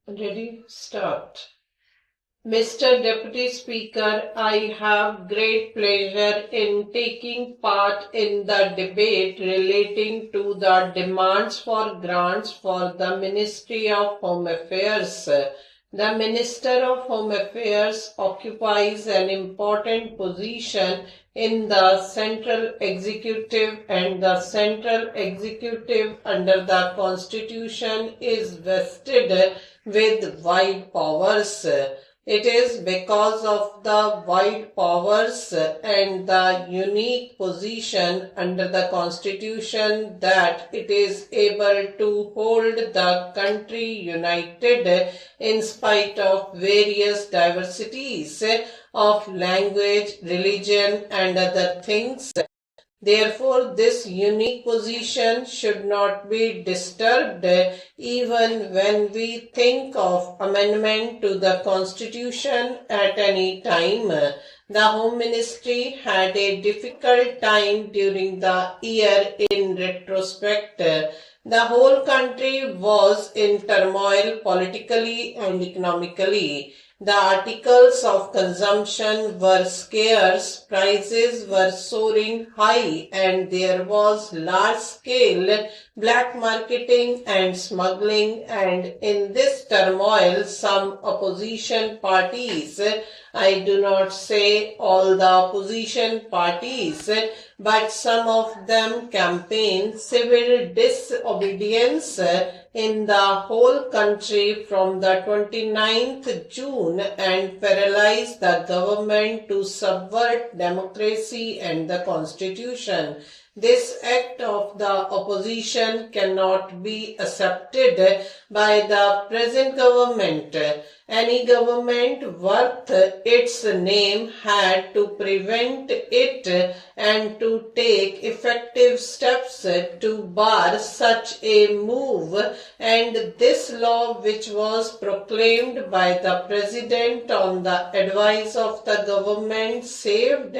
Ready? Start. Mr. Deputy Speaker, I have great pleasure in taking part in the debate relating to the demands for grants for the Ministry of Home Affairs. The Minister of Home Affairs occupies an important position in the central executive, and the central executive under the Constitution is vested with wide powers. It is because of the wide powers and the unique position under the Constitution that it is able to hold the country united in spite of various diversities of language, religion, and other things. Therefore, this unique position should not be disturbed even when we think of amendment to the Constitution at any time. The Home Ministry had a difficult time during the year in retrospect. The whole country was in turmoil politically and economically. The articles of consumption were scarce, prices were soaring high, and there was large-scale black marketing and smuggling, and in this turmoil some opposition parties, I do not say all the opposition parties, but some of them campaigned civil disobedience in the whole country from the 29th June and paralyzed the government to subvert democracy and the Constitution. This act of the opposition cannot be accepted by the present government. Any government worth its name had to prevent it and to take effective steps to bar such a move, and this law, which was proclaimed by the President on the advice of the government, saved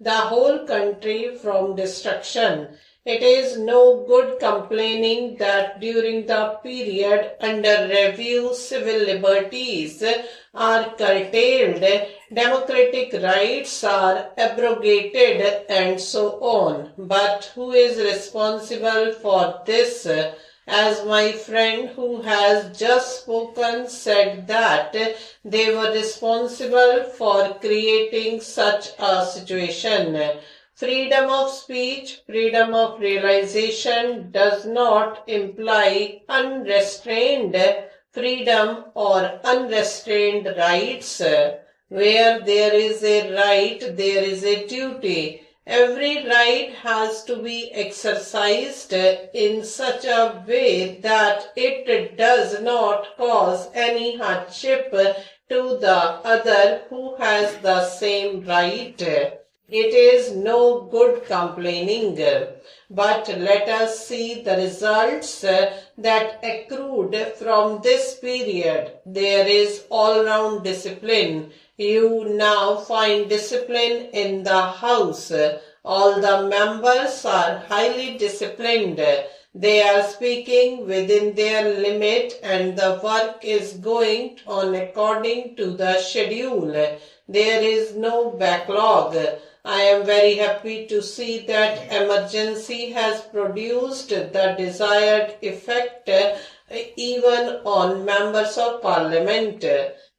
the whole country from destruction. It is no good complaining that during the period under review civil liberties are curtailed, democratic rights are abrogated, and so on. But who is responsible for this? As my friend who has just spoken said that they were responsible for creating such a situation. Freedom of speech, freedom of realization does not imply unrestrained freedom or unrestrained rights. Where there is a right, there is a duty. Every right has to be exercised in such a way that it does not cause any hardship to the other who has the same right. It is no good complaining, but let us see the results that accrued from this period. There is all-round discipline. You now find discipline in the House. All the members are highly disciplined. They are speaking within their limit and the work is going on according to the schedule. There is no backlog. I am very happy to see that emergency has produced the desired effect even on members of parliament.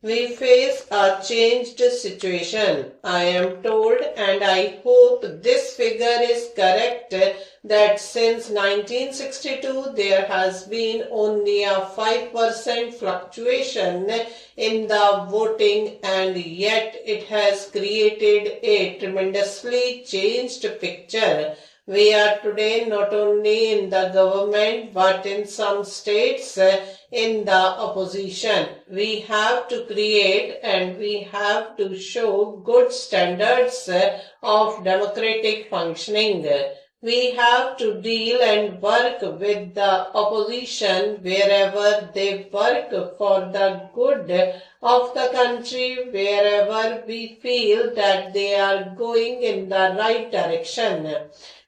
We face a changed situation. I am told, and I hope this figure is correct, that since 1962 there has been only a 5% fluctuation in the voting, and yet it has created a tremendously changed picture. We are today not only in the government but in some states in the opposition. We have to create and we have to show good standards of democratic functioning. We have to deal and work with the opposition wherever they work for the good of the country, wherever we feel that they are going in the right direction.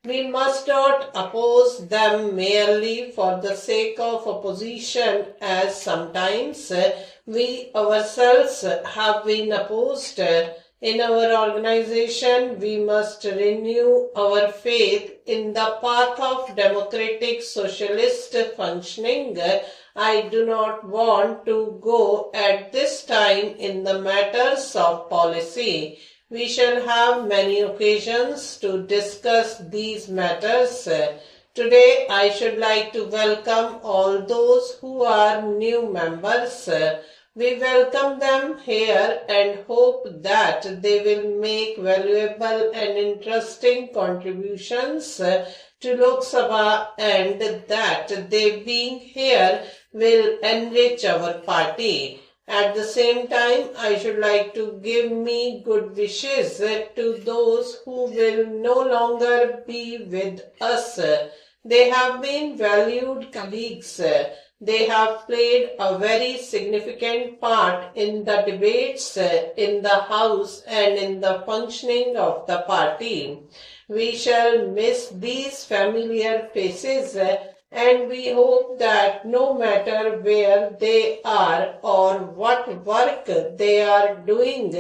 We must not oppose them merely for the sake of opposition, as sometimes we ourselves have been opposed. In our organization, we must renew our faith in the path of democratic socialist functioning. I do not want to go at this time in the matters of policy. We shall have many occasions to discuss these matters. Today, I should like to welcome all those who are new members. We welcome them here and hope that they will make valuable and interesting contributions to Lok Sabha and that they being here will enrich our party. At the same time, I should like to give me good wishes to those who will no longer be with us. They have been valued colleagues. They have played a very significant part in the debates in the House and in the functioning of the party. We shall miss these familiar faces and we hope that no matter where they are or what work they are doing,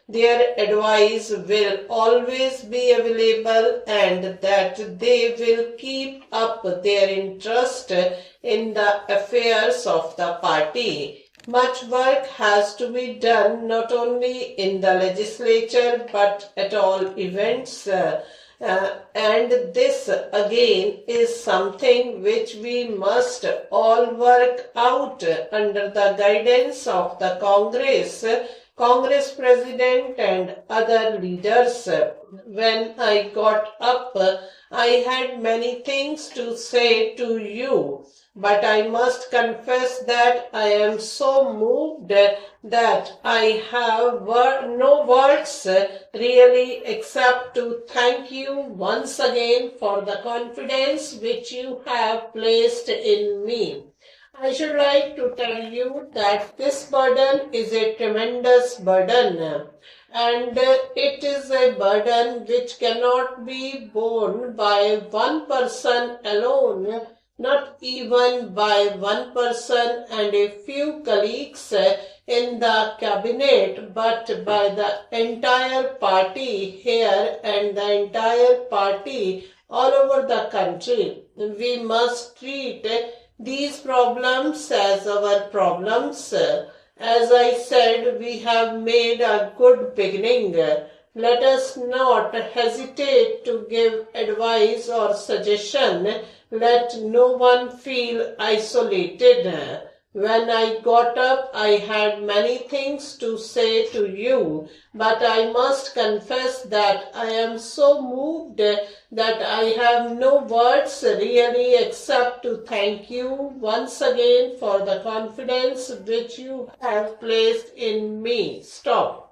their advice will always be available and that they will keep up their interest in the affairs of the party. Much work has to be done not only in the legislature but at all events. And this again is something which we must all work out under the guidance of the Congress President and other leaders. When I got up, I had many things to say to you, but I must confess that I am so moved that I have no words really except to thank you once again for the confidence which you have placed in me. I should like to tell you that this burden is a tremendous burden. And it is a burden which cannot be borne by one person alone, not even by one person and a few colleagues in the cabinet, but by the entire party here and the entire party all over the country. We must treat these problems as our problems. As I said, we have made a good beginning. Let us not hesitate to give advice or suggestion. Let no one feel isolated. When I got up, I had many things to say to you, but I must confess that I am so moved that I have no words really except to thank you once again for the confidence which you have placed in me. Stop.